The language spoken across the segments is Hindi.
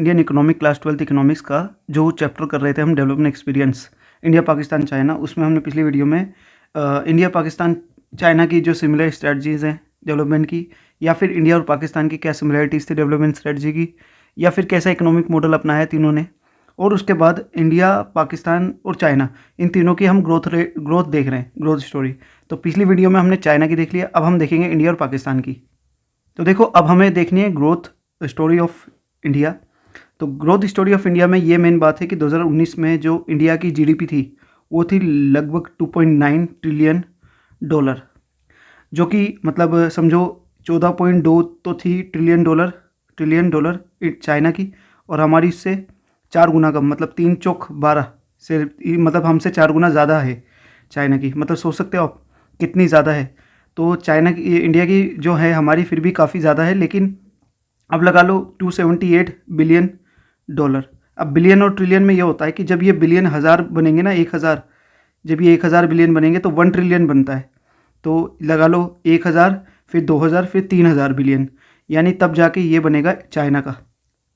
Indian economic class 12th economics का जो चैप्टर कर रहे थे हम development experience India Pakistan China, उसमें हमने पिछली वीडियो में इंडिया पाकिस्तान चाइना की जो सिमिलर स्ट्रेटजीज़ हैं डेवलपमेंट की, या फिर इंडिया और पाकिस्तान की क्या सिमिलरिटीज़ थी डेवलपमेंट स्ट्रेटजी की, या फिर कैसा इकोनॉमिक मॉडल अपनाया तीनों ने, और उसके बाद इंडिया, पाकिस्तान और चाइना, इन तीनों की हम ग्रोथ देख रहे हैं, ग्रोथ स्टोरी। तो पिछली वीडियो में हमने चाइना की देख लिया, अब हम देखेंगे इंडिया और पाकिस्तान की। तो देखो, अब हमें देखनी है ग्रोथ स्टोरी ऑफ इंडिया। तो ग्रोथ स्टोरी ऑफ इंडिया में ये मेन बात है कि 2019 में जो इंडिया की जीडीपी थी वो थी लगभग 2.9 ट्रिलियन डॉलर, जो कि मतलब समझो 14.2 तो थी ट्रिलियन डॉलर चाइना की, और हमारी इससे 4 गुना कम, मतलब 3 चौक 12 से, मतलब हमसे 4 गुना ज़्यादा है चाइना की। मतलब सोच सकते हो आप कितनी ज़्यादा है। तो चाइना की, इंडिया की जो है हमारी फिर भी काफ़ी ज़्यादा है, लेकिन अब लगा लो 278 बिलियन डॉलर। अब बिलियन और ट्रिलियन में ये होता है कि जब ये बिलियन हज़ार बनेंगे ना, 1000, जब ये 1000 बिलियन बनेंगे तो 1 ट्रिलियन बनता है। तो लगा लो 1000, फिर 2000, फिर 3000 बिलियन, यानी तब जाके ये बनेगा चाइना का,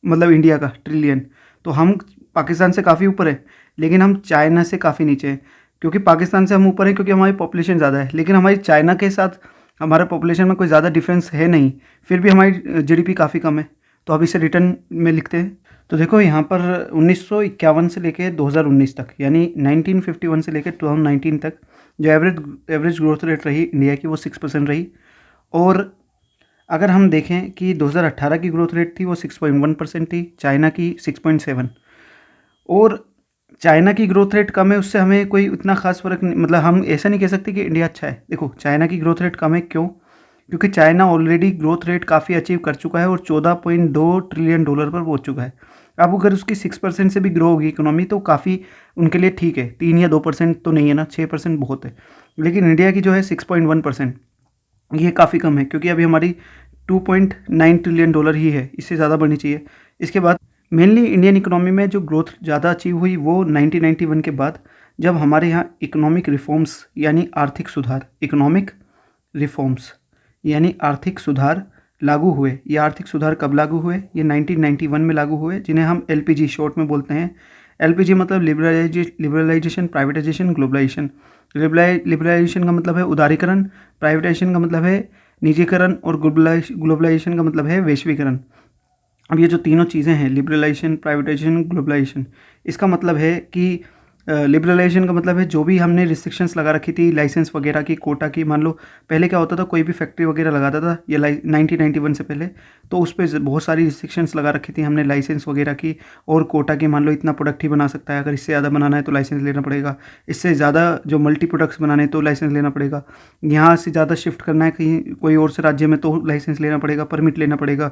मतलब इंडिया का ट्रिलियन। तो हम पाकिस्तान से काफ़ी ऊपर है, लेकिन हम चाइना से काफ़ी नीचे हैं। क्योंकि पाकिस्तान से हम ऊपर हैं क्योंकि हमारी पॉपुलेशन ज़्यादा है, लेकिन हमारी चाइना के साथ हमारे पॉपुलेशन में कोई ज़्यादा डिफरेंस है नहीं, फिर भी हमारी जीडीपी काफ़ी कम है। तो अब इसे रिटर्न में लिखते हैं। तो देखो यहाँ पर 1951 से लेके 2019 तक, यानी 1951 से लेकर 2019 तक जो एवरेज ग्रोथ रेट रही इंडिया की वो 6% रही। और अगर हम देखें कि 2018 की ग्रोथ रेट थी वो 6.1% थी, चाइना की 6.7। और चाइना की ग्रोथ रेट कम है, उससे हमें कोई उतना खास फर्क नहीं, मतलब हम ऐसा नहीं कह सकते कि इंडिया अच्छा है। देखो, चाइना की ग्रोथ रेट कम है, क्यों? क्योंकि चाइना ऑलरेडी ग्रोथ रेट काफ़ी अचीव कर चुका है और 14.2 ट्रिलियन डॉलर पर पहुंच चुका है। अब अगर उसकी 6% से भी ग्रो होगी इकोनॉमी तो काफ़ी उनके लिए ठीक है। 3 या 2% तो नहीं है ना, 6% बहुत है। लेकिन इंडिया की जो है 6.1%, ये काफ़ी कम है, क्योंकि अभी हमारी 2.9 ट्रिलियन डॉलर ही है, इससे ज़्यादा बढ़नी चाहिए। इसके बाद मेनली इंडियन इकोनॉमी में जो ग्रोथ ज़्यादा अचीव हुई वो 1991 के बाद, जब हमारे यहाँ इकोनॉमिक रिफॉर्म्स यानी आर्थिक सुधार, इकोनॉमिक रिफॉर्म्स यानी आर्थिक सुधार लागू हुए। ये आर्थिक सुधार कब लागू हुए? ये 1991 में लागू हुए, जिन्हें हम एलपीजी शॉर्ट में बोलते हैं। एलपीजी मतलब लिबरलाइजेशन, प्राइवेटाइजेशन, ग्लोबलाइजेशन। लिबरलाइजेशन का मतलब है उदारीकरण, प्राइवेटाइजेशन का मतलब है निजीकरण, और ग्लोबलाइजेशन का मतलब है वैश्वीकरण। अब ये जो तीनों चीज़ें हैं, लिबरलाइजेशन, प्राइवेटाइजेशन, ग्लोबलाइजेशन, इसका मतलब है कि लिबरलाइजेशन का मतलब है जो भी हमने रिस्ट्रिक्शंस लगा रखी थी लाइसेंस वगैरह की, कोटा की। मान लो पहले क्या होता था, कोई भी फैक्ट्री वगैरह लगाता था, ये 1991 से पहले, तो उस पर बहुत सारी रिस्ट्रिक्शंस लगा रखी थी हमने लाइसेंस वगैरह की और कोटा की। मान लो इतना प्रोडक्ट ही बना सकता है, अगर इससे ज़्यादा बनाना है तो लाइसेंस लेना पड़ेगा, इससे ज़्यादा जो मल्टी प्रोडक्ट्स बनाने हैं तो लाइसेंस लेना पड़ेगा, यहाँ से ज़्यादा शिफ्ट करना है कहीं कोई और से राज्य में तो लाइसेंस लेना पड़ेगा, परमिट लेना पड़ेगा।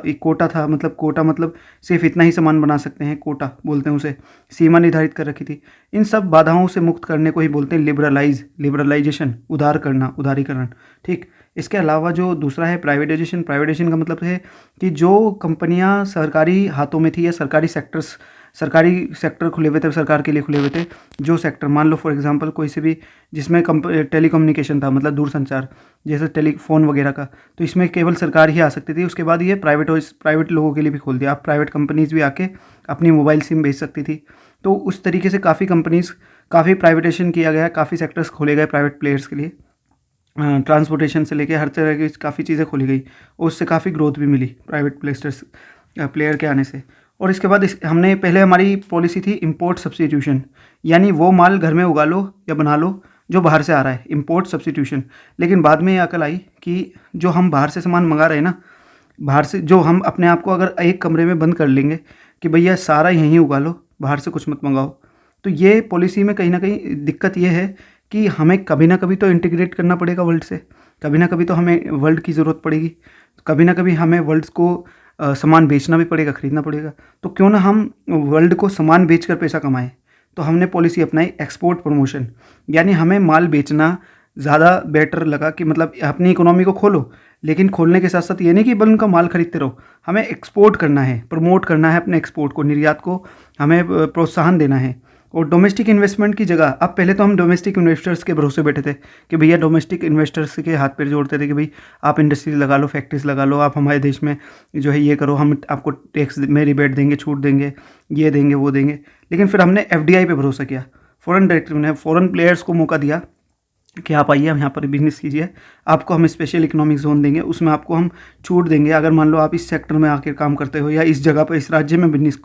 एक कोटा था, मतलब कोटा मतलब सिर्फ इतना ही सामान बना सकते हैं, कोटा बोलते हैं उसे, सीमा निर्धारित कर रखी थी। इन सब बाधाओं से मुक्त करने को ही बोलते हैं लिबरलाइजेशन, उदार करना, उदारीकरण। ठीक। इसके अलावा जो दूसरा है प्राइवेटाइजेशन। प्राइवेटाइजेशन का मतलब है कि जो कंपनियां सरकारी हाथों में थी या सरकारी सेक्टर खुले हुए थे, सरकार के लिए खुले हुए थे, जो सेक्टर, मान लो फॉर एग्जांपल कोई से भी जिसमें टेलीकम्युनिकेशन था, मतलब दूरसंचार, जैसे टेलीफोन वगैरह का, तो इसमें केवल सरकार ही आ सकती थी। उसके बाद ये प्राइवेट लोगों के लिए भी खोल दिया, आप प्राइवेट कंपनीज भी आके अपनी मोबाइल सिम बेच सकती थी। तो उस तरीके से काफ़ी कंपनीज, काफ़ी प्राइवेटाइजेशन किया गया, काफ़ी सेक्टर्स खोले गए प्राइवेट प्लेयर्स के लिए। ट्रांसपोर्टेशन से लेके हर तरह की काफ़ी चीज़ें खोली गई और उससे काफ़ी ग्रोथ भी मिली प्राइवेट प्लेयर के आने से। और इसके बाद हमने पहले हमारी पॉलिसी थी इम्पोर्ट सब्स्टिट्यूशन, यानी वो माल घर में उगा लो या बना लो जो बाहर से आ रहा है, इम्पोर्ट सब्स्टिट्यूशन। लेकिन बाद में ये अकल आई कि जो हम बाहर से सामान मंगा रहे हैं ना, बाहर से जो हम अपने आप को अगर एक कमरे में बंद कर लेंगे कि भैया सारा यहीं उगा लो, बाहर से कुछ मत मंगाओ, तो ये पॉलिसी में कहीं ना कहीं दिक्कत ये है कि हमें कभी ना कभी तो इंटीग्रेट करना पड़ेगा वर्ल्ड से, कभी ना कभी तो हमें वर्ल्ड की ज़रूरत पड़ेगी, कभी ना कभी हमें वर्ल्ड को सामान बेचना भी पड़ेगा, ख़रीदना पड़ेगा। तो क्यों ना हम वर्ल्ड को सामान बेचकर पैसा कमाएं। तो हमने पॉलिसी अपनाई एक्सपोर्ट प्रमोशन, यानी हमें माल बेचना ज़्यादा बेटर लगा कि मतलब अपनी इकोनॉमी को खोलो, लेकिन खोलने के साथ साथ ये नहीं कि बस उनका माल खरीदते रहो, हमें एक्सपोर्ट करना है, प्रमोट करना है अपने एक्सपोर्ट को, निर्यात को हमें प्रोत्साहन देना है। और डोमेस्टिक इन्वेस्टमेंट की जगह अब पहले तो हम डोमेस्टिक इन्वेस्टर्स के भरोसे बैठे थे कि भैया डोमेस्टिक इन्वेस्टर्स के हाथ पैर जोड़ते थे कि भाई आप इंडस्ट्रीज लगा लो, फैक्ट्रीज लगा लो, आप हमारे देश में जो है ये करो, हम आपको टैक्स में रिबेट देंगे, छूट देंगे, ये देंगे, वो देंगे। लेकिन फिर हमने एफडीआई पे भरोसा किया, फॉरेन डायरेक्टर ने फॉरेन प्लेयर्स को मौका दिया कि आप आइए, हम यहाँ पर बिजनेस कीजिए, आपको हम स्पेशल इकोनॉमिक जोन देंगे, उसमें आपको हम छूट देंगे। अगर मान लो आप इस सेक्टर में आकर काम करते हो या इस जगह पर इस राज्य में बिजनेस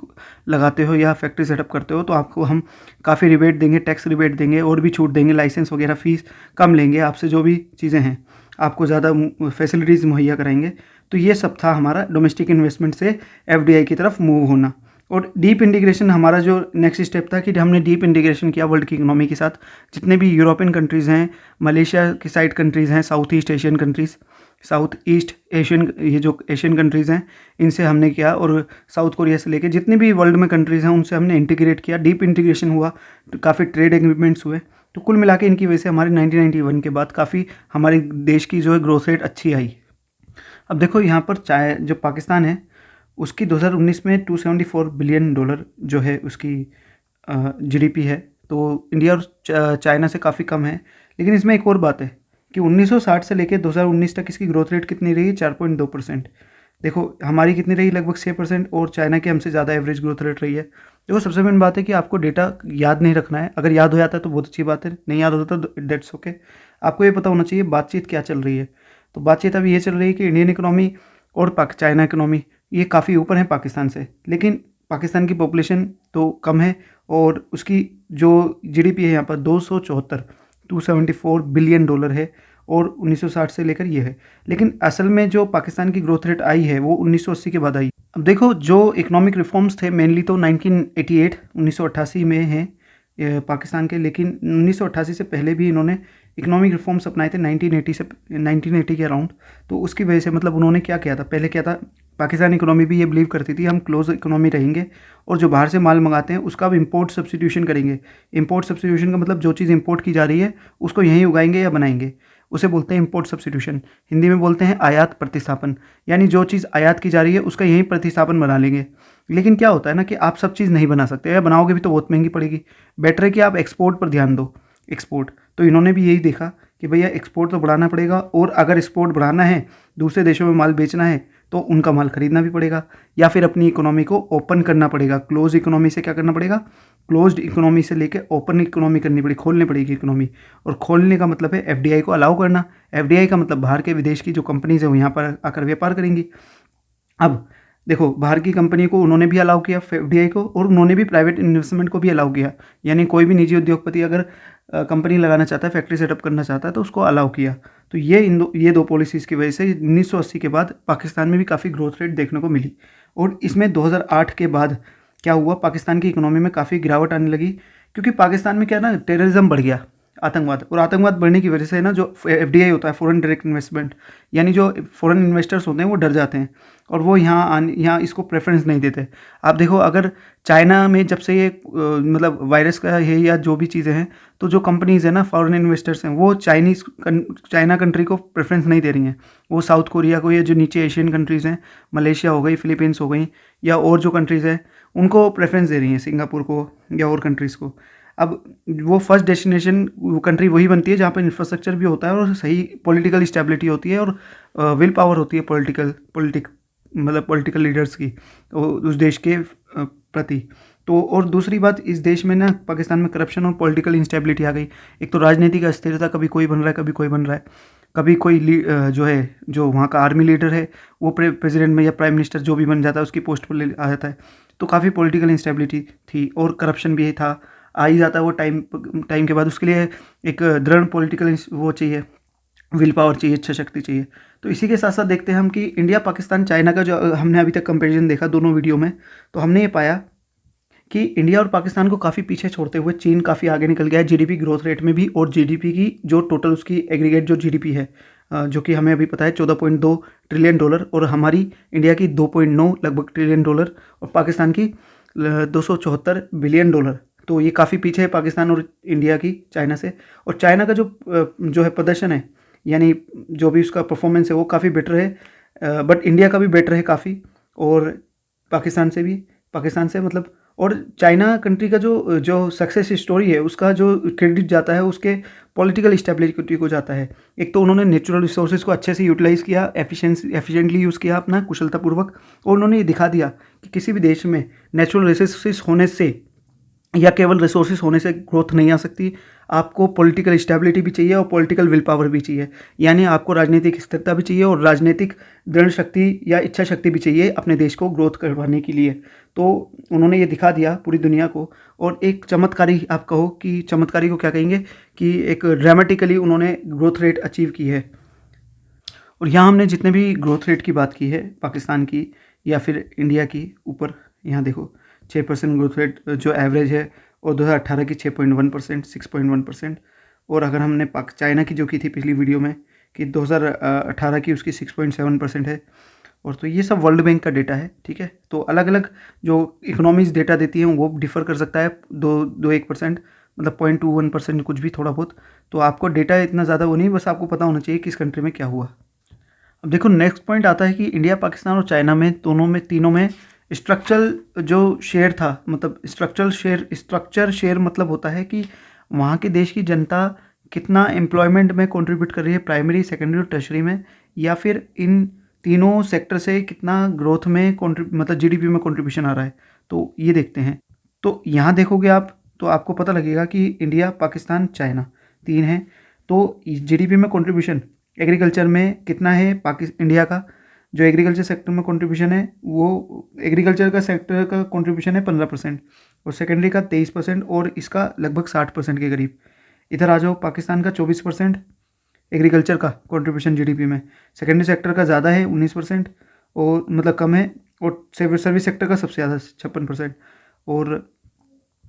लगाते हो या फैक्ट्री सेटअप करते हो, तो आपको हम काफ़ी रिबेट देंगे, टैक्स रिबेट देंगे और भी छूट देंगे, लाइसेंस वगैरह फ़ीस कम लेंगे आपसे, जो भी चीज़ें हैं आपको ज़्यादा फैसिलिटीज़ मुहैया कराएंगे। तो ये सब था हमारा डोमेस्टिक इन्वेस्टमेंट से एफडीआई की तरफ मूव होना। और डीप इंटीग्रेशन हमारा जो नेक्स्ट स्टेप था कि हमने डीप इंटीग्रेशन किया वर्ल्ड की इकोनॉमी के साथ। जितने भी यूरोपियन कंट्रीज़ हैं, मलेशिया की साइड कंट्रीज़ हैं, south east Asian countries, south east Asian, ये जो एशियन कंट्रीज़ हैं, इनसे हमने किया। और साउथ कोरिया से लेके जितने भी वर्ल्ड में कंट्रीज़ हैं उनसे हमने इंटीग्रेट किया, डीप इंटीग्रेशन हुआ, तो काफ़ी ट्रेड एग्रीमेंट्स हुए। तो कुल मिला के इनकी वजह से हमारे 1991 के बाद काफ़ी हमारे देश की जो है ग्रोथ रेट अच्छी आई। अब देखो यहाँ पर जो पाकिस्तान है उसकी 2019 में $274 बिलियन जो है उसकी जीडीपी है, तो इंडिया और चाइना से काफ़ी कम है। लेकिन इसमें एक और बात है कि 1960 से लेकर 2019 तक इसकी ग्रोथ रेट कितनी रही? 4.2%। देखो हमारी कितनी रही? लगभग 6%, और चाइना की हमसे ज़्यादा एवरेज ग्रोथ रेट रही है। देखो सबसे मेन बात है कि आपको डेटा याद नहीं रखना है, अगर याद हो जाता है तो बहुत अच्छी बात है, नहीं याद होता तो डेट्स ओके। आपको ये पता होना चाहिए बातचीत क्या चल रही है। तो बातचीत अभी ये चल रही है कि इंडियन इकोनॉमी और चाइना इकोनॉमी ये काफ़ी ऊपर है पाकिस्तान से, लेकिन पाकिस्तान की पॉपुलेशन तो कम है और उसकी जो जीडीपी है यहाँ पर 274 बिलियन डॉलर है, और 1960 से लेकर ये है। लेकिन असल में जो पाकिस्तान की ग्रोथ रेट आई है वो 1980 के बाद आई। अब देखो जो इकोनॉमिक रिफॉर्म्स थे मेनली तो 1988 में हैं पाकिस्तान के, लेकिन 1988 से पहले भी इन्होंने इकोनॉमिक रिफॉर्म्स अपनाए थे 1980 के अराउंड। तो उसकी वजह से मतलब उन्होंने क्या किया था, पहले क्या था, पाकिस्तान इकोनॉमी भी ये बिलीव करती थी हम क्लोज इकोनॉमी रहेंगे और जो बाहर से माल मंगाते हैं उसका भी इंपोर्ट सब्स्टिट्यूशन करेंगे। इंपोर्ट सब्स्टिट्यूशन का मतलब जो चीज़ इंपोर्ट की जा रही है उसको यहीं उगाएंगे या बनाएंगे, उसे बोलते हैं इंपोर्ट सब्स्टिट्यूशन। हिंदी में बोलते हैं आयात प्रतिस्थापन, यानी जो चीज़ आयात की जा रही है उसका यहीं प्रतिस्थापन बना लेंगे। लेकिन क्या होता है ना कि आप सब चीज़ नहीं बना सकते, या बनाओगे भी तो बहुत महंगी पड़ेगी। बेटर है कि आप एक्सपोर्ट पर ध्यान दो, एक्सपोर्ट। तो इन्होंने भी यही देखा कि भैया एक्सपोर्ट तो बढ़ाना पड़ेगा, और अगर एक्सपोर्ट बढ़ाना है, दूसरे देशों में माल बेचना है, तो उनका माल खरीदना भी पड़ेगा, या फिर अपनी इकोनॉमी को ओपन करना पड़ेगा। क्लोज इकोनॉमी से क्या करना पड़ेगा, क्लोज्ड इकोनॉमी से लेकर ओपन इकोनॉमी करनी पड़ेगी, खोलनी पड़ेगी इकोनॉमी। और खोलने का मतलब है एफडीआई को अलाउ करना। एफडीआई का मतलब बाहर के विदेश की जो कंपनीज है वो यहाँ पर आकर व्यापार करेंगी। अब देखो बाहर की कंपनी को उन्होंने भी अलाउ किया एफडीआई को, और उन्होंने भी प्राइवेट इन्वेस्टमेंट को भी अलाउ किया, यानी कोई भी निजी उद्योगपति अगर कंपनी लगाना चाहता है, फैक्ट्री सेटअप करना चाहता है, तो उसको अलाउ किया। तो ये दो पॉलिसीज़ की वजह से 1980 के बाद पाकिस्तान में भी काफ़ी ग्रोथ रेट देखने को मिली। और इसमें 2008 के बाद क्या हुआ, पाकिस्तान की इकोनॉमी में काफ़ी गिरावट आने लगी, क्योंकि पाकिस्तान में क्या ना, टेररिज्म बढ़ गया, आतंकवाद। और आतंकवाद बढ़ने की वजह से ना जो एफडीआई होता है, फॉरेन डायरेक्ट इन्वेस्टमेंट, यानी जो फॉरेन इन्वेस्टर्स होते हैं वो डर जाते हैं और वो यहाँ इसको प्रेफरेंस नहीं देते। आप देखो अगर चाइना में जब से ये मतलब वायरस का है या जो भी चीज़ें हैं, तो जो कंपनीज़ हैं ना, फॉरेन इन्वेस्टर्स हैं, वो चाइना कंट्री को प्रेफरेंस नहीं दे रही हैं। वो साउथ कोरिया को, या जो नीचे एशियन कंट्रीज़ हैं, मलेशिया हो गई, फिलीपींस हो गई, या और जो कंट्रीज़ हैं उनको प्रेफरेंस दे रही हैं, सिंगापुर को या और कंट्रीज़ को। अब वो फर्स्ट डेस्टिनेशन कंट्री वही बनती है जहाँ पर इंफ्रास्ट्रक्चर भी होता है और सही पॉलिटिकल स्टेबिलिटी होती है और विल पावर होती है पॉलिटिकल लीडर्स की उस देश के प्रति। तो और दूसरी बात, इस देश में ना पाकिस्तान में करप्शन और पॉलिटिकल इंस्टेबिलिटी आ गई। एक तो राजनीतिक अस्थिरता, कभी कोई बन रहा है, कभी कोई बन रहा है, कभी कोई जो वहाँ का आर्मी लीडर है वो प्रेसिडेंट में या प्राइम मिनिस्टर जो भी बन जाता है उसकी पोस्ट पर आ जाता है। तो काफ़ी पॉलिटिकल इंस्टेबिलिटी थी और करप्शन भी था, आ ही जाता है वो टाइम के बाद। उसके लिए एक दृढ़ पॉलिटिकल वो चाहिए, विल पावर चाहिए, इच्छा शक्ति चाहिए। तो इसी के साथ साथ देखते हैं हम कि इंडिया, पाकिस्तान, चाइना का जो हमने अभी तक कंपैरिजन देखा दोनों वीडियो में, तो हमने ये पाया कि इंडिया और पाकिस्तान को काफ़ी पीछे छोड़ते हुए चीन काफ़ी आगे निकल गया है जीडीपी ग्रोथ रेट में भी, और जीडीपी की जो टोटल उसकी एग्रीगेट जो जीडीपी है जो कि हमें अभी पता है $14.2 ट्रिलियन, और हमारी इंडिया की 2.9 लगभग ट्रिलियन, और पाकिस्तान की $274 बिलियन। तो ये काफ़ी पीछे है पाकिस्तान और इंडिया की चाइना से। और चाइना का जो है प्रदर्शन है, यानी जो भी उसका परफॉर्मेंस है वो काफ़ी बेटर है, बट इंडिया का भी बेटर है काफ़ी, और पाकिस्तान से मतलब। और चाइना कंट्री का जो जो सक्सेस स्टोरी है उसका जो क्रेडिट जाता है उसके पॉलिटिकल स्टेबिलिटी को जाता है। एक तो उन्होंने नेचुरल रिसोर्सेज को अच्छे से यूटिलाइज़ किया, एफिशिएंटली यूज़ किया अपना कुशलतापूर्वक, और उन्होंने ये दिखा दिया कि किसी भी देश में नेचुरल रिसोर्सेज होने से या केवल रिसोर्सेज होने से ग्रोथ नहीं आ सकती, आपको पॉलिटिकल स्टेबिलिटी भी चाहिए और पॉलिटिकल विल पावर भी चाहिए। यानी आपको राजनीतिक स्थिरता भी चाहिए और राजनीतिक दृढ़ शक्ति या इच्छा शक्ति भी चाहिए अपने देश को ग्रोथ करवाने के लिए। तो उन्होंने ये दिखा दिया पूरी दुनिया को, और एक चमत्कारी, आप कहो कि चमत्कारी को क्या कहेंगे, कि एक ड्रामेटिकली उन्होंने ग्रोथ रेट अचीव की है। और यहाँ हमने जितने भी ग्रोथ रेट की बात की है पाकिस्तान की या फिर इंडिया की, ऊपर यहाँ देखो 6% ग्रोथ रेट जो एवरेज है, और 2018 की 6.1%, 6.1%। और अगर हमने चाइना की जो की थी पिछली वीडियो में कि 2018 की उसकी 6.7% है। और तो ये सब वर्ल्ड बैंक का डेटा है, ठीक है। तो अलग अलग जो इकोनॉमीज डेटा देती हैं वो डिफर कर सकता है 1%, मतलब 0.21% कुछ भी थोड़ा बहुत। तो आपको डेटा इतना ज़्यादा वो नहीं, बस आपको पता होना चाहिए किस कंट्री में क्या हुआ। अब देखो नेक्स्ट पॉइंट आता है कि इंडिया, पाकिस्तान और चाइना में दोनों में, तीनों में स्ट्रक्चरल जो शेयर था, मतलब स्ट्रक्चर शेयर मतलब होता है कि वहाँ के देश की जनता कितना एम्प्लॉयमेंट में कंट्रीब्यूट कर रही है, प्राइमरी, सेकेंडरी और टर्शरी में, या फिर इन तीनों सेक्टर से कितना ग्रोथ में मतलब जीडीपी में कंट्रीब्यूशन आ रहा है। तो ये देखते हैं। तो यहाँ देखोगे आप तो आपको पता लगेगा कि इंडिया, पाकिस्तान, चाइना तीन हैं। तो जीडीपी में कंट्रीब्यूशन एग्रीकल्चर में कितना है इंडिया का, जो एग्रीकल्चर सेक्टर में कंट्रीब्यूशन है वो एग्रीकल्चर का सेक्टर का कंट्रीब्यूशन है 15%, और सेकेंडरी का 23%, और इसका लगभग 60% के करीब। इधर आ जाओ, पाकिस्तान का 24% एग्रीकल्चर का कंट्रीब्यूशन जीडीपी में, सेकेंडरी सेक्टर का ज़्यादा है 19%, और मतलब कम है, और सर्विस सेक्टर का सबसे ज़्यादा 56%। और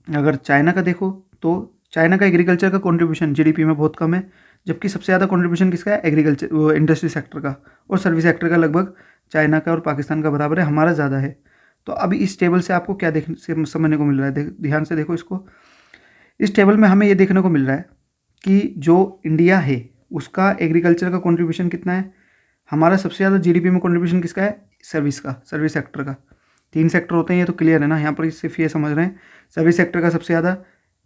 अगर चाइना का देखो तो चाइना का एग्रीकल्चर का कंट्रीब्यूशन जीडीपी में बहुत कम है, जबकि सबसे ज़्यादा कंट्रीब्यूशन किसका है, एग्रीकल्चर वो इंडस्ट्री सेक्टर का, और सर्विस सेक्टर का लगभग चाइना का और पाकिस्तान का बराबर है, हमारा ज़्यादा है। तो अभी इस टेबल से आपको क्या समझने को मिल रहा है, ध्यान से देखो इसको। इस टेबल में हमें ये देखने को मिल रहा है कि जो इंडिया है उसका एग्रीकल्चर का कंट्रीब्यूशन कितना है, हमारा सबसे ज़्यादा जीडीपी में कंट्रीब्यूशन किसका है, सर्विस सेक्टर का। 3 सेक्टर होते हैं, ये तो क्लियर है ना, यहाँ पर सिर्फ ये समझ रहे हैं सर्विस सेक्टर का सबसे ज़्यादा,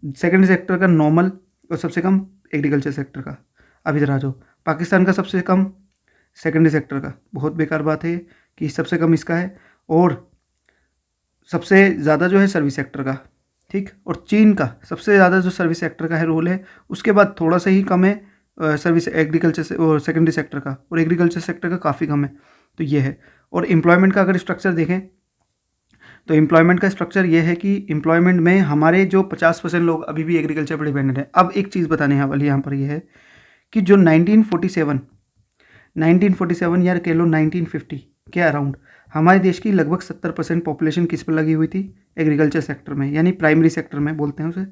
सेकेंडरी सेक्टर का नॉर्मल, और सबसे कम एग्रीकल्चर सेक्टर का। अब इधर आ जाओ, पाकिस्तान का सबसे कम सेकेंडरी सेक्टर का, बहुत बेकार बात है कि सबसे कम इसका है, और सबसे ज़्यादा जो है सर्विस सेक्टर का, ठीक। और चीन का सबसे ज़्यादा जो सर्विस सेक्टर का है रोल है, उसके बाद थोड़ा सा ही कम है सर्विस एग्रीकल्चर से और सेकेंडरी सेक्टर का, और एग्रीकल्चर सेक्टर का काफ़ी कम है। तो ये है। और एम्प्लॉयमेंट का अगर स्ट्रक्चर देखें तो एम्प्लॉयमेंट का स्ट्रक्चर ये है कि एम्प्लॉयमेंट में हमारे जो 50% लोग अभी भी एग्रीकल्चर पर डिपेंडेंट है। अब एक चीज़ बताने वाली यहाँ पर ये है कि जो 1947 या कह लो 1950 के अराउंड हमारे देश की लगभग 70% पॉपुलेशन किस पर लगी हुई थी, एग्रीकल्चर सेक्टर में, यानी प्राइमरी सेक्टर में बोलते हैं उसे।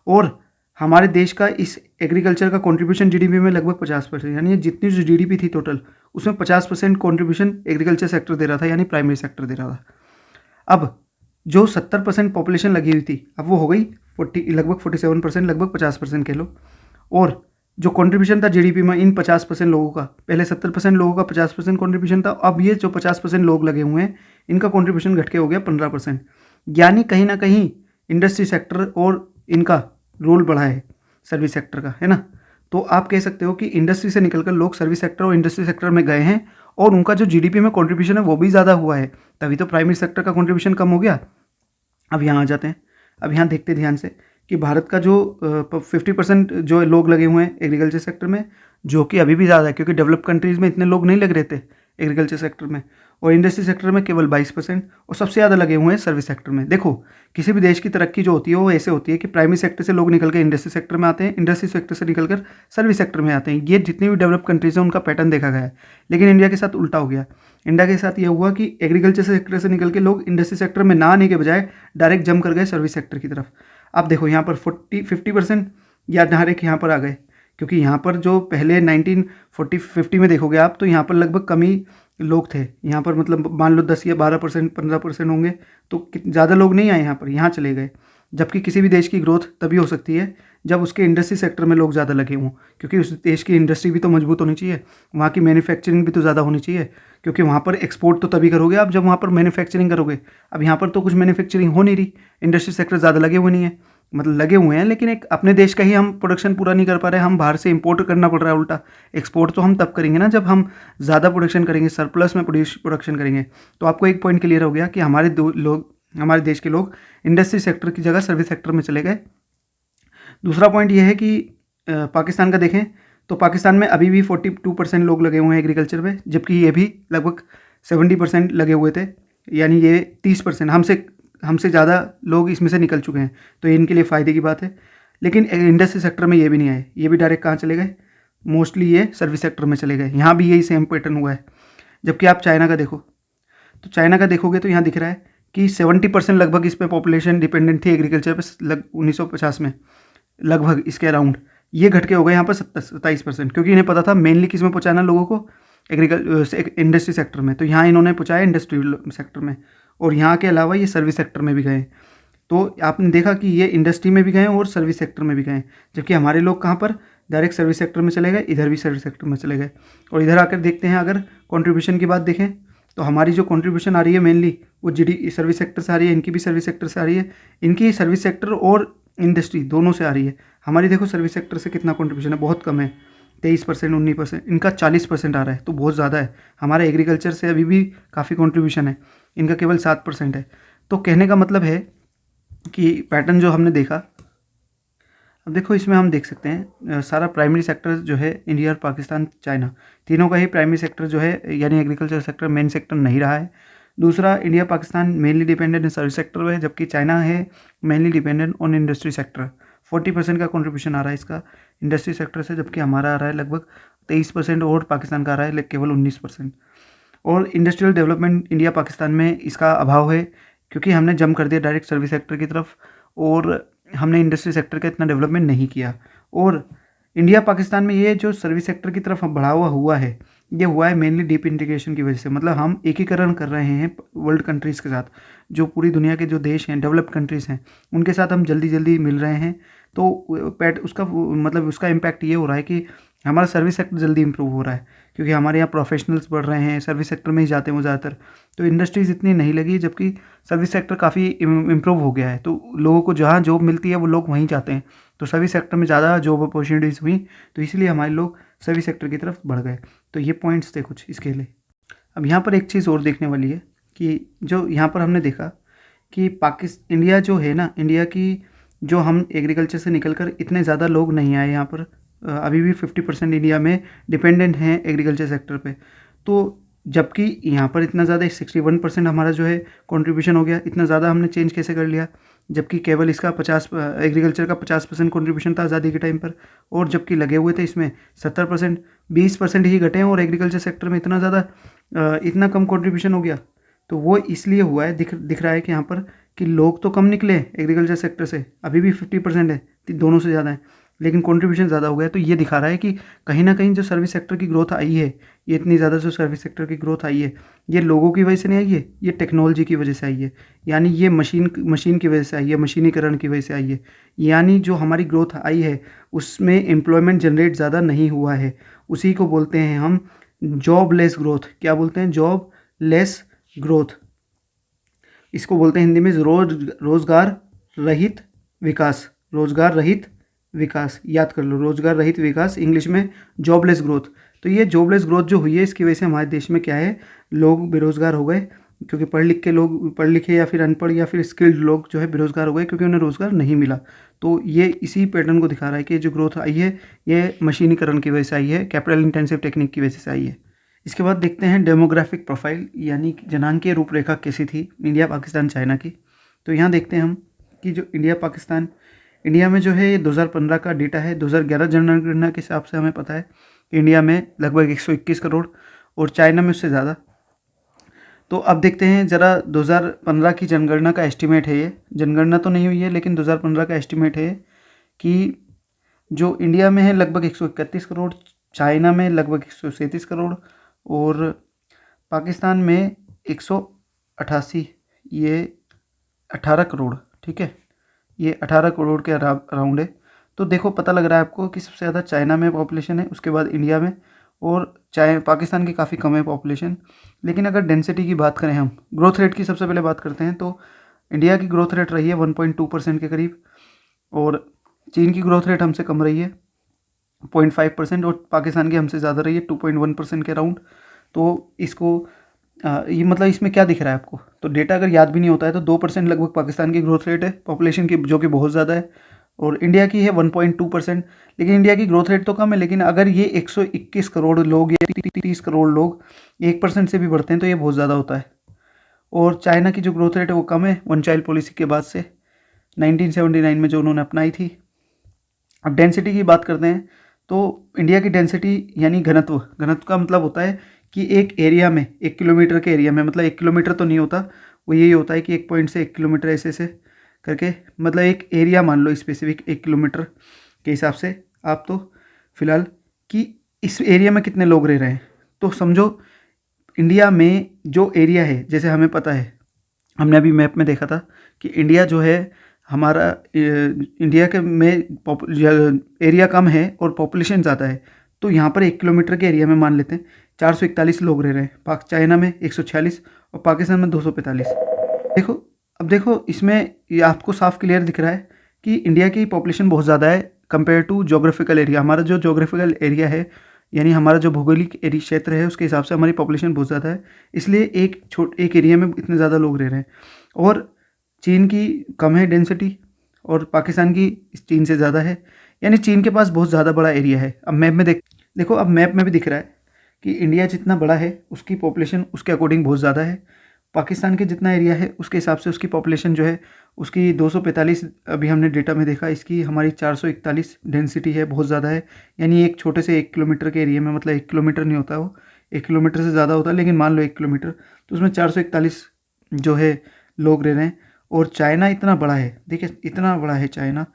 और हमारे देश का इस एग्रीकल्चर का कंट्रीब्यूशन जीडीपी में लगभग 50%, यानी जितनी जो जीडीपी थी टोटल उसमें 50% कंट्रीब्यूशन एग्रीकल्चर सेक्टर दे रहा था, यानी प्राइमरी सेक्टर दे रहा था। अब जो 70% पॉपुलेशन लगी हुई थी अब वो हो गई लगभग 47%, लगभग 50% कह लो। और जो कंट्रीब्यूशन था जीडीपी में इन 50% लोगों का, पहले 70% लोगों का 50% कंट्रीब्यूशन था, अब ये जो 50% लोग लगे हुए हैं इनका कंट्रीब्यूशन घट के हो गया 15%। यानी कहीं ना कहीं इंडस्ट्री सेक्टर और इनका रोल बढ़ा है सर्विस सेक्टर का, है ना। तो आप कह सकते हो कि इंडस्ट्री से निकलकर लोग सर्विस सेक्टर और इंडस्ट्री सेक्टर में गए हैं, और उनका जो जीडीपी में कंट्रीब्यूशन है वो भी ज़्यादा हुआ है, तभी तो प्राइमरी सेक्टर का कंट्रीब्यूशन कम हो गया। अब यहाँ आ जाते हैं, अब यहाँ देखते ध्यान से कि भारत का जो 50% जो लोग लगे हुए हैं एग्रीकल्चर सेक्टर में, जो कि अभी भी ज़्यादा है क्योंकि डेवलप कंट्रीज़ में इतने लोग नहीं लग रहे थे एग्रीकल्चर सेक्टर में, और इंडस्ट्री सेक्टर में केवल 22%, और सबसे ज़्यादा लगे हुए हैं सर्विस सेक्टर में। देखो किसी भी देश की तरक्की जो होती है वो ऐसे होती है कि प्राइमरी सेक्टर से लोग निकल कर इंडस्ट्री सेक्टर में आते हैं, इंडस्ट्री सेक्टर से निकलकर सर्विस सेक्टर में आते हैं। ये जितनी भी डेवलप कंट्रीज़ हैं उनका पैटर्न देखा गया है, लेकिन इंडिया के साथ उल्टा हो गया। इंडिया के साथ ये हुआ कि एग्रीकल्चर सेक्टर से निकल के लोग इंडस्ट्री सेक्टर में ना आने के बजाय डायरेक्ट जम कर गए सर्विस सेक्टर की तरफ। आप देखो यहाँ पर 50% या डायरेक्ट यहाँ पर आ गए, क्योंकि यहाँ पर जो पहले 1940-50 में देखोगे आप तो यहाँ पर लगभग कम ही लोग थे। यहाँ पर मतलब मान लो 10 या 12%, 15% होंगे, तो ज़्यादा लोग नहीं आए यहाँ पर, यहाँ चले गए। जबकि किसी भी देश की ग्रोथ तभी हो सकती है जब उसके इंडस्ट्री सेक्टर में लोग ज़्यादा लगे हों, क्योंकि उस देश की इंडस्ट्री भी तो मजबूत होनी चाहिए, वहाँ की मैन्युफैक्चरिंग भी तो ज़्यादा होनी चाहिए, क्योंकि वहाँ पर एक्सपोर्ट तो तभी करोगे आप जब वहाँ पर मैन्युफैक्चरिंग करोगे। अब यहाँ पर तो कुछ मैन्युफैक्चरिंग हो नहीं रही, इंडस्ट्री सेक्टर ज़्यादा लगे हुए नहीं है, मतलब लगे हुए हैं लेकिन एक अपने देश का ही हम प्रोडक्शन पूरा नहीं कर पा रहे हैं, हम बाहर से इंपोर्ट करना पड़ रहा है उल्टा। एक्सपोर्ट तो हम तब करेंगे ना जब हम ज़्यादा प्रोडक्शन करेंगे, सरप्लस में प्रोडक्शन करेंगे। तो आपको एक पॉइंट क्लियर हो गया कि हमारे देश के लोग इंडस्ट्री सेक्टर की जगह सर्विस सेक्टर में चले गए। दूसरा पॉइंट ये है कि पाकिस्तान का देखें तो पाकिस्तान में अभी भी 42% लोग लगे हुए हैं एग्रीकल्चर में, जबकि ये भी लगभग 70% लगे हुए थे, यानी ये 30% हमसे ज़्यादा लोग इसमें से निकल चुके हैं। तो ये इनके लिए फ़ायदे की बात है। लेकिन इंडस्ट्री सेक्टर में ये भी नहीं आए, ये भी डायरेक्ट कहाँ चले गए, मोस्टली ये सर्विस सेक्टर में चले गए। यहाँ भी यही सेम पैटर्न हुआ है। जबकि आप चाइना का देखो, तो चाइना का देखोगे तो यहाँ दिख रहा है कि 70% लगभग इस पर पॉपुलेशन डिपेंडेंट थी एग्रीकल्चर पर 1950 में, लगभग इसके अराउंड। ये घट के हो गए यहाँ पर 27%, क्योंकि इन्हें पता था मेनली किस में पहुँचाना लोगों को, इंडस्ट्री सेक्टर में। तो यहाँ इन्होंने पहुँचाया इंडस्ट्रियल सेक्टर में, और यहाँ के अलावा ये सर्विस सेक्टर में भी गए। तो आपने देखा कि ये इंडस्ट्री में भी गए और सर्विस सेक्टर में भी गए, जबकि हमारे लोग कहाँ पर डायरेक्ट सर्विस सेक्टर में चले गए, इधर भी सर्विस सेक्टर में चले गए। और इधर आकर देखते हैं, अगर कंट्रीब्यूशन की बात देखें तो हमारी जो कंट्रीब्यूशन आ रही है मेनली वो सर्विस सेक्टर से आ रही है, इनकी भी सर्विस सेक्टर से आ रही है, इनकी सर्विस सेक्टर और इंडस्ट्री दोनों से आ रही है। हमारी देखो सर्विस सेक्टर से कितना कंट्रीब्यूशन है, बहुत कम है, 23%, 19%, इनका 40% आ रहा है, तो बहुत ज़्यादा है। हमारा एग्रीकल्चर से अभी भी काफ़ी कंट्रीब्यूशन है, इनका केवल 7% है। तो कहने का मतलब है कि पैटर्न जो हमने देखा, अब देखो इसमें हम देख सकते हैं सारा प्राइमरी सेक्टर जो है इंडिया और पाकिस्तान चाइना तीनों का ही प्राइमरी सेक्टर जो है यानी एग्रीकल्चर सेक्टर मेन सेक्टर नहीं रहा है। दूसरा, India Pakistan mainly dependent in service sector में, जबकि चाइना है mainly dependent on industry sector. 40% का कंट्रीब्यूशन आ रहा है इसका इंडस्ट्री सेक्टर से, जबकि हमारा आ रहा है लगभग 23% और पाकिस्तान का आ रहा है केवल 19%। और इंडस्ट्रियल डेवलपमेंट इंडिया पाकिस्तान में इसका अभाव है, क्योंकि हमने जंप कर दिया डायरेक्ट सर्विस सेक्टर की तरफ और हमने इंडस्ट्री सेक्टर का इतना डेवलपमेंट नहीं किया। और इंडिया पाकिस्तान में ये जो सर्विस सेक्टर की तरफ बढ़ावा हुआ है, ये हुआ है मेनली डीप इंटीग्रेशन की वजह से। मतलब हम एकीकरण कर रहे हैं वर्ल्ड कंट्रीज़ के साथ, जो पूरी दुनिया के जो देश हैं, डेवलप्ड कंट्रीज़ हैं, उनके साथ हम जल्दी जल्दी मिल रहे हैं। तो उसका इम्पैक्ट ये हो रहा है कि हमारा सर्विस सेक्टर जल्दी इंप्रूव हो रहा है, क्योंकि हमारे यहाँ प्रोफेशनल्स बढ़ रहे हैं, सर्विस सेक्टर में ही जाते हैं वो ज़्यादातर। तो इंडस्ट्रीज़ इतनी नहीं लगी, जबकि सर्विस सेक्टर काफ़ी इम्प्रूव हो गया है। तो लोगों को जहाँ जॉब मिलती है वो लोग वहीं जाते हैं, तो सर्विस सेक्टर में ज़्यादा जॉब अपॉर्चुनिटीज़ हुई, तो इसलिए हमारे लोग सर्विस सेक्टर की तरफ बढ़ गए। तो ये पॉइंट्स थे कुछ इसके लिए। अब यहाँ पर एक चीज़ और देखने वाली है कि जो यहाँ पर हमने देखा कि इंडिया जो है ना, इंडिया की जो हम एग्रीकल्चर से निकलकर इतने ज़्यादा लोग नहीं आए यहाँ पर, अभी भी 50% इंडिया में डिपेंडेंट हैं एग्रीकल्चर सेक्टर पे। तो जबकि यहाँ पर इतना ज़्यादा 61% हमारा जो है कंट्रीब्यूशन हो गया, इतना ज़्यादा हमने चेंज कैसे कर लिया, जबकि केवल इसका 50 एग्रीकल्चर का 50% कंट्रीब्यूशन था आज़ादी के टाइम पर, और जबकि लगे हुए थे इसमें 70%, 20% ही घटे हैं, और एग्रीकल्चर सेक्टर में इतना ज़्यादा इतना कम कंट्रीब्यूशन हो गया। तो वो इसलिए हुआ है, दिख रहा है कि यहाँ पर कि लोग तो कम निकले एग्रीकल्चर सेक्टर से, अभी भी 50% है, दोनों से ज़्यादा है, लेकिन कंट्रीब्यूशन ज़्यादा हो गया। तो ये दिखा रहा है कि कहीं ना कहीं जो सर्विस सेक्टर की ग्रोथ आई है, ये इतनी ज़्यादा जो सर्विस सेक्टर की ग्रोथ आई है, ये लोगों की वजह से नहीं आई है, ये टेक्नोलॉजी की वजह से आई है, यानी ये मशीन की वजह से आई है, मशीनीकरण की वजह से आई है। यानी जो हमारी ग्रोथ आई है उसमें एम्प्लॉयमेंट जनरेट ज़्यादा नहीं हुआ है, उसी को बोलते हैं हम जॉब लेस ग्रोथ। क्या बोलते हैं? Job less growth. इसको बोलते हैं हिंदी में रोजगार रहित विकास। रोजगार रहित विकास, याद कर लो, रोजगार रहित विकास, इंग्लिश में जॉबलेस ग्रोथ। तो ये जॉबलेस ग्रोथ जो हुई है, इसकी वजह से हमारे देश में क्या है, लोग बेरोजगार हो गए, क्योंकि पढ़ लिखे या फिर अनपढ़ या फिर स्किल्ड लोग जो है बेरोजगार हो गए, क्योंकि उन्हें रोजगार नहीं मिला। तो ये इसी पैटर्न को दिखा रहा है कि जो ग्रोथ आई है ये मशीनीकरण की वजह से आई है, कैपिटल इंटेंसिव टेक्निक की वजह से आई है। इसके बाद देखते हैं डेमोग्राफिक प्रोफाइल, यानी जनांकीय रूपरेखा कैसी थी इंडिया पाकिस्तान चाइना की। तो यहाँ देखते हैं हम कि जो इंडिया में जो है ये 2015 का डेटा है। 2011 जनगणना के हिसाब से हमें पता है कि इंडिया में लगभग 121 करोड़ और चाइना में उससे ज़्यादा। तो अब देखते हैं ज़रा 2015 की जनगणना का एस्टिमेट है, ये जनगणना तो नहीं हुई है लेकिन 2015 का एस्टिमेट है कि जो इंडिया में है लगभग 131 करोड़, चाइना में लगभग 137 करोड़ और पाकिस्तान में 188, ये 18 करोड़। ठीक है, ये 18 करोड़ के अराउंड है। तो देखो पता लग रहा है आपको कि सबसे ज़्यादा चाइना में पॉपुलेशन है, उसके बाद इंडिया में, और पाकिस्तान की काफ़ी कम है पॉपुलेशन। लेकिन अगर डेंसिटी की बात करें, हम ग्रोथ रेट की सबसे पहले बात करते हैं, तो इंडिया की ग्रोथ रेट रही है 1.2% के करीब, और चीन की ग्रोथ रेट हमसे कम रही है 0.5%, और पाकिस्तान की हमसे ज़्यादा रही है 2.1% के अराउंड। तो इसको ये मतलब इसमें क्या दिख रहा है आपको, तो डेटा अगर याद भी नहीं होता है तो 2% लगभग पाकिस्तान की ग्रोथ रेट है पॉपुलेशन की, जो कि बहुत ज़्यादा है, और इंडिया की है 1.2%। लेकिन इंडिया की ग्रोथ रेट तो कम है, लेकिन अगर ये 121 करोड़ लोग या 30 करोड़ लोग 1% से भी बढ़ते हैं तो ये बहुत ज़्यादा होता है। और चाइना की जो ग्रोथ रेट है वो कम है वन चाइल्ड पॉलिसी के बाद से, 1979 में जो उन्होंने अपनाई थी। अब डेंसिटी की बात करते हैं, तो इंडिया की डेंसिटी यानी घनत्व, घनत्व का मतलब होता है कि एक एरिया में, 1 किलोमीटर के एरिया में, मतलब 1 किलोमीटर तो नहीं होता, वो यही होता है कि एक पॉइंट से 1 किलोमीटर ऐसे ऐसे करके, मतलब एक एरिया मान लो स्पेसिफिक 1 किलोमीटर के हिसाब से आप, तो फिलहाल कि इस एरिया में कितने लोग रह रहे हैं। तो समझो इंडिया में जो एरिया है, जैसे हमें पता है, हमने अभी मैप में देखा था कि इंडिया जो है हमारा, इंडिया के में एरिया कम है और पॉपुलेशन ज़्यादा है। तो यहाँ पर 1 किलोमीटर के एरिया में मान लेते हैं 441 लोग रह रहे हैं, चाइना में 146 और पाकिस्तान में 245। देखो, अब देखो इसमें ये आपको साफ क्लियर दिख रहा है कि इंडिया की पॉपुलेशन बहुत ज़्यादा है कंपेयर टू जोग्राफिकल एरिया। हमारा जो जोग्राफिकल एरिया है, यानी हमारा जो भौगोलिक एरिया क्षेत्र है, उसके हिसाब से हमारी पॉपुलेशन बहुत ज़्यादा है, इसलिए एक एरिया में इतने ज़्यादा लोग रह रहे हैं। और चीन की कम है डेंसिटी, और पाकिस्तान की चीन से ज़्यादा है, यानी चीन के पास बहुत ज़्यादा बड़ा एरिया है। अब मैप में देखो, अब मैप में भी दिख रहा है कि इंडिया जितना बड़ा है उसकी पॉपुलेशन उसके अकॉर्डिंग बहुत ज़्यादा है। पाकिस्तान के जितना एरिया है उसके हिसाब से उसकी पॉपुलेशन जो है उसकी 245, अभी हमने डेटा में देखा, इसकी हमारी 441 डेंसिटी है, बहुत ज़्यादा है। यानी एक छोटे से 1 किलोमीटर के एरिया में, मतलब 1 किलोमीटर नहीं होता वो, 1 किलोमीटर से ज़्यादा होता है, लेकिन मान लो 1 किलोमीटर, तो उसमें 441 जो है लोग रह रहे हैं। और चाइना इतना बड़ा है, देखिए इतना बड़ा है चाइना,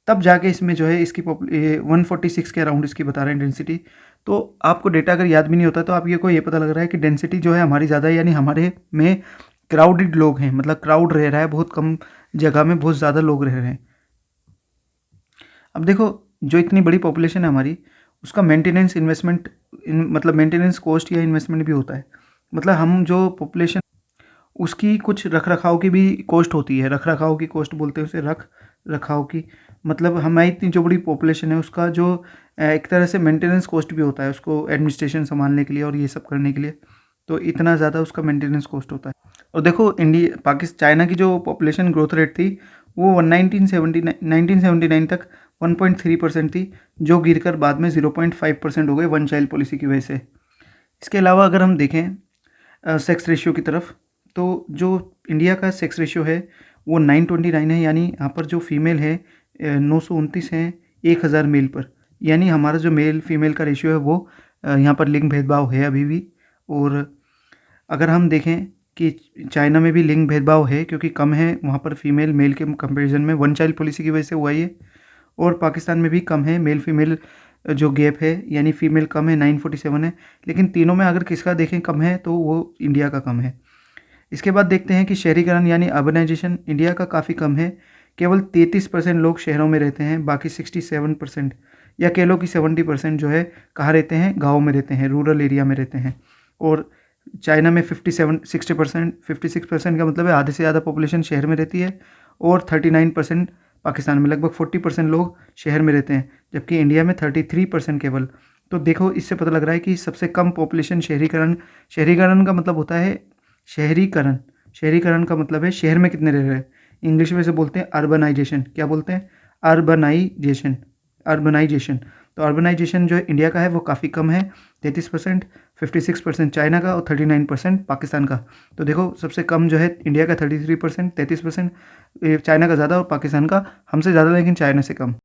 तब जाके इसमें जो है इसकी 146 के अराउंड इसकी बता रहे हैं डेंसिटी। तो आपको डेटा अगर याद भी नहीं होता तो आप ये पता लग रहा है कि डेंसिटी जो है हमारी ज़्यादा है, यानी हमारे में क्राउडेड लोग हैं, मतलब क्राउड रह रहा है, बहुत कम जगह में बहुत ज़्यादा लोग रह रहे हैं। अब देखो, जो इतनी बड़ी पॉपुलेशन है हमारी, उसका मेंटेनेंस इन्वेस्टमेंट, मतलब मेंटेनेंस कॉस्ट या इन्वेस्टमेंट भी होता है। मतलब हम जो पॉपुलेशन, उसकी कुछ रख रखाव की भी कॉस्ट होती है, रख रखाव की कॉस्ट बोलते हैं उसे, रख रखाव की, मतलब हमारी इतनी जो बड़ी पॉपुलेशन है उसका जो एक तरह से मेंटेनेंस कॉस्ट भी होता है, उसको एडमिनिस्ट्रेशन संभालने के लिए और ये सब करने के लिए, तो इतना ज़्यादा उसका मेंटेनेंस कॉस्ट होता है। और देखो चाइना की जो पॉपुलेशन ग्रोथ रेट थी वो 1979 तक 1.3% थी, जो गिरकर बाद में 0.5% हो गई वन चाइल्ड पॉलिसी की वजह से। इसके अलावा अगर हम देखें सेक्स रेशियो की तरफ, तो जो इंडिया का सेक्स रेशियो है वो 929 है, यानी यहाँ पर जो फीमेल है 929 हैं 1000 मेल पर, यानी हमारा जो मेल फीमेल का रेशियो है वो यहाँ पर लिंग भेदभाव है अभी भी। और अगर हम देखें कि चाइना में भी लिंग भेदभाव है, क्योंकि कम है वहाँ पर फीमेल मेल के कंपैरिजन में, वन चाइल्ड पॉलिसी की वजह से हुआ ये। और पाकिस्तान में भी कम है मेल फीमेल जो गैप है, यानी फीमेल कम है 947 है, लेकिन तीनों में अगर किसका देखें कम है तो वो इंडिया का कम है। इसके बाद देखते हैं कि शहरीकरण यानी अर्बनाइजेशन इंडिया का काफ़ी कम है, केवल 33% लोग शहरों में रहते हैं, बाकी 67% या कह लो कि 70% जो है कहाँ रहते हैं, गाँव में रहते हैं, रूरल एरिया में रहते हैं। और चाइना में 56% का मतलब है आधे से ज़्यादा पॉपुलेशन शहर में रहती है, और 39% पाकिस्तान में, लगभग 40% लोग शहर में रहते हैं, जबकि इंडिया में 33% केवल। तो देखो, इससे पता लग रहा है कि सबसे कम पॉपुलेशन शहरीकरण का मतलब होता है शहरीकरण। शहरीकरण का मतलब है शहर में कितने रह रहे हैं, इंग्लिश में से बोलते हैं अर्बनाइजेशन। क्या बोलते हैं? Urbanisation, urbanisation. तो अर्बनाइजेशन जो इंडिया का है वो काफ़ी कम है, 33%, 56% चाइना का और 39% पाकिस्तान का। तो देखो, सबसे कम जो है इंडिया का 33%, 33%, चाइना का ज़्यादा और पाकिस्तान का हमसे ज़्यादा, लेकिन चाइना से कम।